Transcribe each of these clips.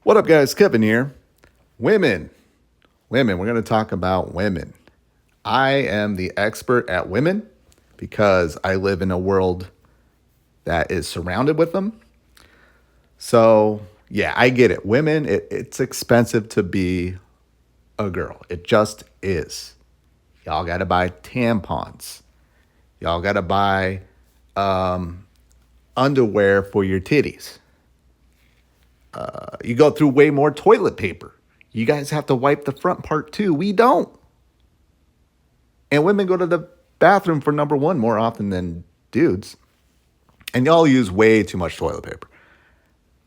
What up, guys? Kevin here. Women. Women. We're going to talk about women. I am the expert at women because I live in a world that is surrounded with them. So, yeah, I get it. Women, it's expensive to be a girl. It just is. Y'all got to buy tampons. Y'all got to buy underwear for your titties. You go through way more toilet paper. You guys have to wipe the front part too. We don't. And women go to the bathroom for number one more often than dudes. And y'all use way too much toilet paper.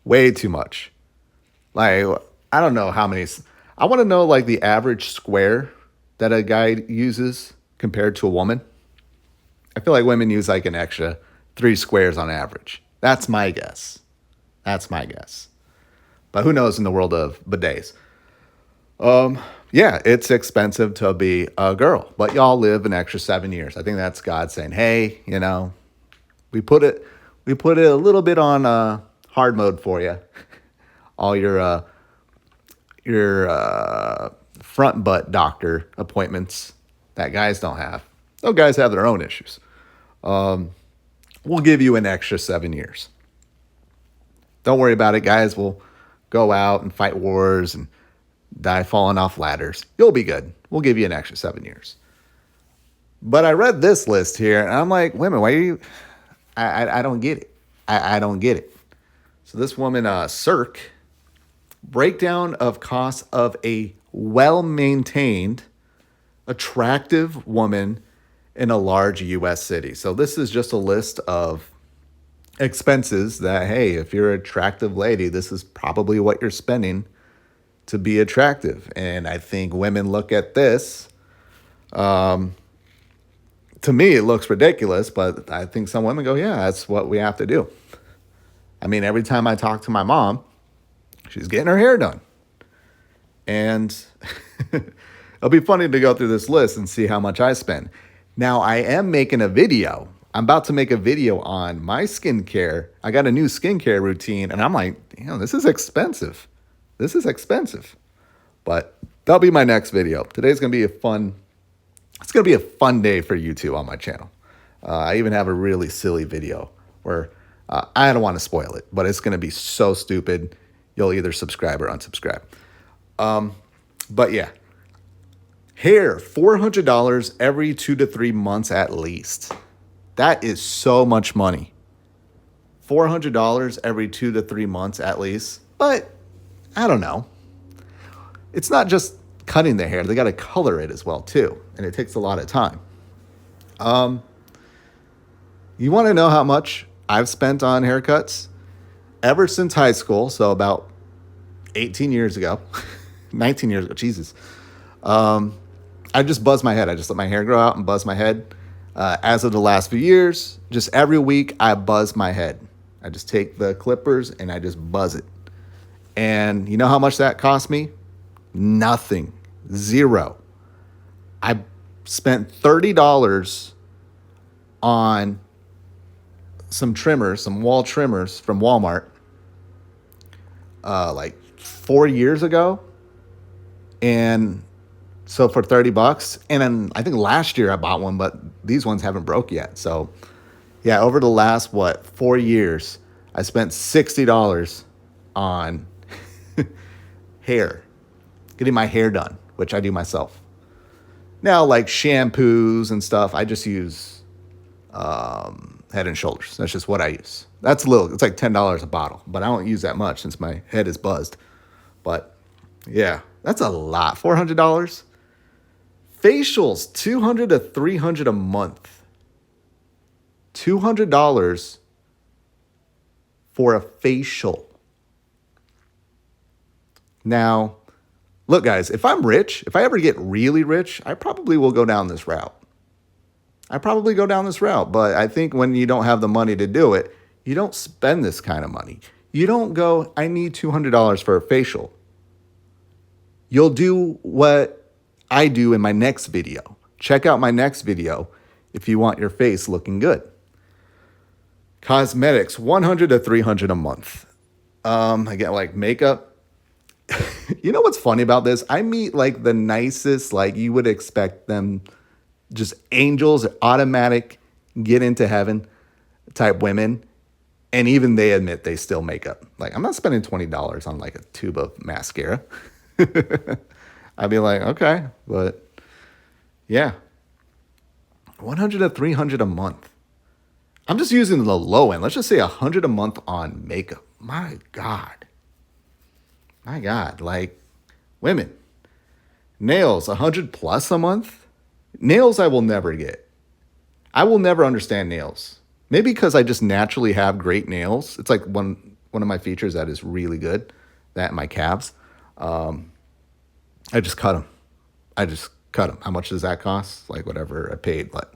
Way too much. Like, I don't know how many. I want to know, like, the average square that a guy uses compared to a woman. I feel like women use like an extra 3 squares on average. That's my guess. That's my guess. But who knows in the world of bidets? Yeah, it's expensive to be a girl, but y'all live an extra 7 years. I think that's God saying, "Hey, we put it, we put it a little bit on hard mode for you. All your front butt doctor appointments that guys don't have. Those guys have their own issues. We'll give you an extra 7 years. Don't worry about it, guys. We'll go out and fight wars and die falling off ladders. You'll be good. We'll give you an extra 7 years." But I read this list here, and I'm like, women, why are you? I don't get it. I don't get it. So this woman, Cirque, breakdown of costs of a well-maintained, attractive woman in a large U.S. city. So this is just a list of expenses that, hey, if you're an attractive lady, this is probably what you're spending to be attractive. And I think women look at this. To me, it looks ridiculous, but I think some women go, yeah, that's what we have to do. I mean, every time I talk to my mom, she's getting her hair done. And it'll be funny to go through this list and see how much I spend. Now, I am making a video. I'm about to make a video on my skincare. I got a new skincare routine, and I'm like, this is expensive. This is expensive. But that'll be my next video. Today's going to be it's going to be a fun day for you two on my channel. I even have a really silly video where I don't want to spoil it, but it's going to be so stupid. You'll either subscribe or unsubscribe. But yeah, hair, $400 every 2 to 3 months at least. That is so much money. $400 every 2 to 3 months at least. But I don't know. It's not just cutting the hair. They got to color it as well too. And it takes a lot of time. You want to know how much I've spent on haircuts? Ever since high school, so about 18 years ago, 19 years ago, Jesus. I just buzz my head. I just let my hair grow out and buzz my head. As of the last few years, just every week I buzz my head. I just take the clippers and I just buzz it. And you know how much that cost me? Nothing. Zero. I spent $30 on some trimmers, some wall trimmers from Walmart, like 4 years ago. And so for $30, and then I think last year I bought one, but these ones haven't broke yet. So yeah, over the last, 4 years, I spent $60 on hair, getting my hair done, which I do myself. Now, like shampoos and stuff, I just use Head and Shoulders. That's just what I use. It's like $10 a bottle, but I don't use that much since my head is buzzed. But yeah, that's a lot. $400. Facials, $200 to $300 a month. $200 for a facial. Now, look, guys, if I'm rich, if I ever get really rich, I probably will go down this route. But I think when you don't have the money to do it, you don't spend this kind of money. You don't go, I need $200 for a facial. You'll do what I do in my next video. Check out my next video if you want your face looking good. Cosmetics, $100 to $300 a month. I get like makeup, You know what's funny about this? I meet like the nicest, like you would expect them, just angels, automatic, get into heaven type women. And even they admit they still make up. Like, I'm not spending $20 on like a tube of mascara. I'd be like, okay, but yeah, 100 to 300 a month. I'm just using the low end. Let's just say 100 a month on makeup. My God, like women, nails 100 plus a month. Nails I will never get. I will never understand nails. Maybe because I just naturally have great nails. It's like one of my features that is really good. That and my calves. I just cut them. I just cut them. How much does that cost? Like whatever I paid, what,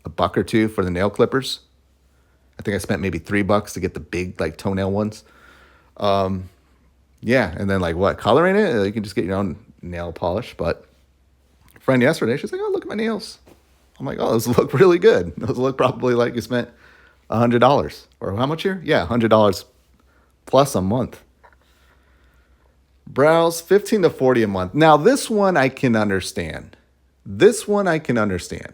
a buck or two for the nail clippers. I think I spent maybe $3 to get the big like toenail ones. Yeah, and then like what, coloring it? You can just get your own nail polish. But a friend yesterday, she's like, "Oh, look at my nails." I'm like, "Oh, those look really good. Those look probably like you spent $100 or how much here? Yeah, $100 plus a month." Brows 15 to 40 a month. Now this one I can understand. This one I can understand.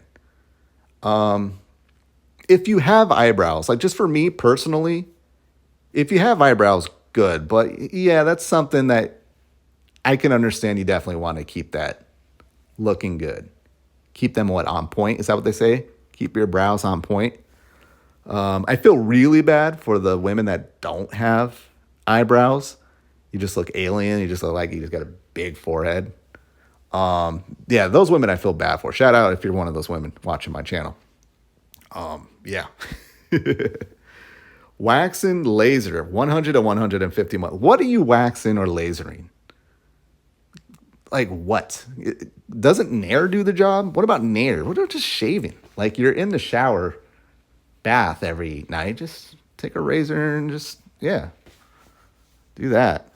If you have eyebrows, like just for me personally, if you have eyebrows, good. But yeah, that's something that I can understand. You definitely want to keep that looking good. Keep them what, on point? Is that what they say? Keep your brows on point. I feel really bad for the women that don't have eyebrows. You just look alien. You just look like you just got a big forehead. Yeah, those women I feel bad for. Shout out if you're one of those women watching my channel. Yeah. Waxing laser, 100 to 150 months. What are you waxing or lasering? Like what? Doesn't Nair do the job? What about Nair? What about just shaving? Like you're in the shower bath every night. Just take a razor and just, yeah, do that.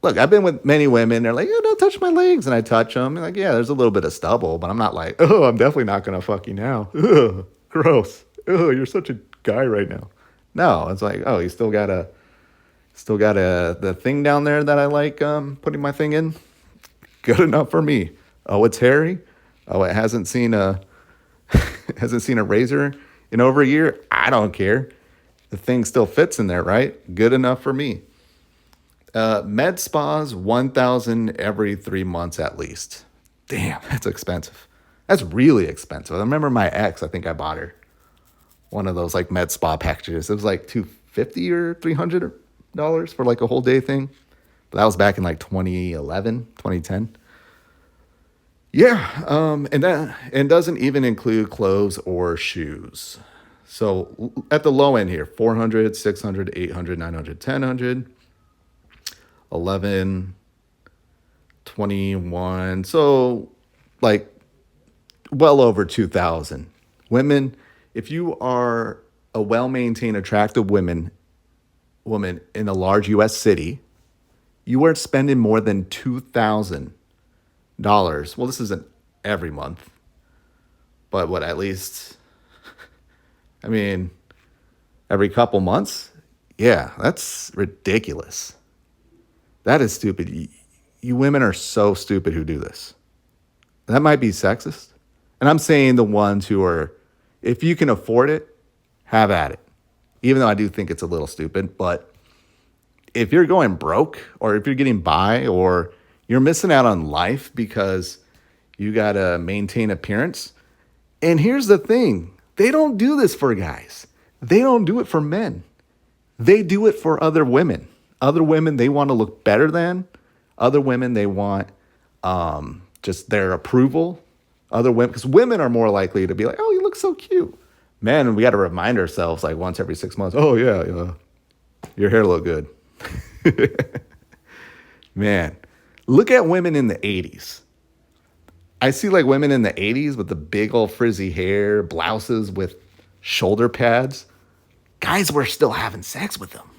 Look, I've been with many women. They're like, "Oh, don't touch my legs." And I touch them. And like, yeah, there's a little bit of stubble, but I'm not like, "Oh, I'm definitely not going to fuck you now." Ugh, gross. Oh, you're such a guy right now. No, it's like, oh, you still got the thing down there that I like putting my thing in. Good enough for me. Oh, it's hairy. Oh, it hasn't seen a hasn't seen a razor in over a year. I don't care. The thing still fits in there, right? Good enough for me. Med spas, 1,000 every 3 months at least. Damn, that's expensive. That's really expensive. I remember my ex, I think I bought her one of those like med spa packages. It was like $250 or $300 for like a whole day thing. But that was back in like 2011, 2010. Yeah, and doesn't even include clothes or shoes. So at the low end here, 400, 600, 800, 900, 1000. 11, 21. So like well over 2,000. Women, if you are a well-maintained, attractive woman in a large U.S. city, you aren't spending more than $2,000. Well, this isn't every month, but what, at least, I mean, every couple months? Yeah, that's ridiculous. That is stupid. You women are so stupid who do this. That might be sexist. And I'm saying the ones who are, if you can afford it, have at it. Even though I do think it's a little stupid, but if you're going broke or if you're getting by or you're missing out on life because you got to maintain appearance. And here's the thing. They don't do this for guys. They don't do it for men. They do it for other women. Other women they want to look better than. Other women they want just their approval. Other women, because women are more likely to be like, "Oh, you look so cute." Men, we got to remind ourselves like once every 6 months, "Oh yeah, your hair look good." Man, look at women in the 80s. I see like women in the 80s with the big old frizzy hair, blouses with shoulder pads. Guys were still having sex with them.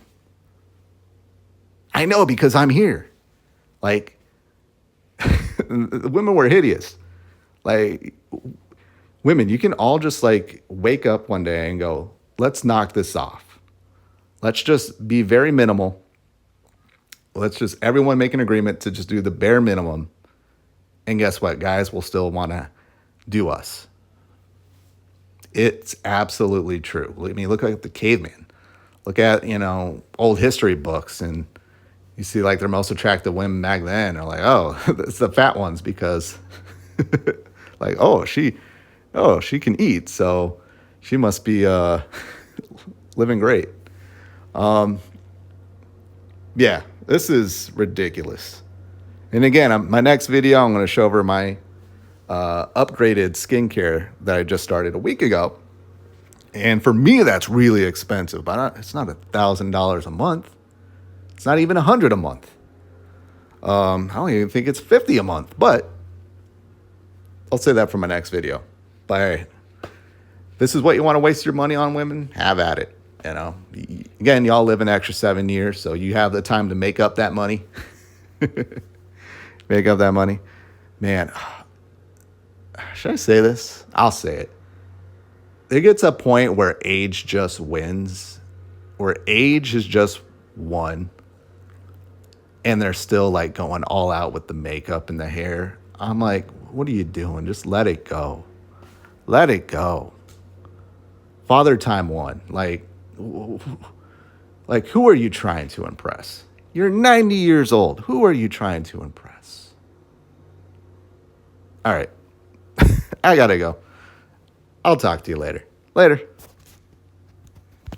I know because I'm here. Like, the women were hideous. Like, women, you can all just like wake up one day and go, "Let's knock this off. Let's just be very minimal. Let's just everyone make an agreement to just do the bare minimum. And guess what? Guys will still want to do us. It's absolutely true. I mean, look at the caveman. Look at, old history books, and you see like their most attractive women back then are like, oh, it's the fat ones because like, she can eat. So she must be living great. Yeah, this is ridiculous. And again, my next video, I'm going to show her my upgraded skincare that I just started a week ago. And for me, that's really expensive. But it's not $1,000 a month. It's not even $100 a month. I don't even think it's $50 a month. But I'll say that for my next video. But hey, this is what you want to waste your money on, women? Have at it. Again, y'all live an extra 7 years, so you have the time to make up that money. Make up that money. Man, should I say this? I'll say it. There gets a point where age just wins, where age is just won, and they're still like going all out with the makeup and the hair. I'm like, what are you doing? Just let it go. Let it go. Father Time won. Like, who are you trying to impress? You're 90 years old. Who are you trying to impress? All right. I gotta go. I'll talk to you later. Later.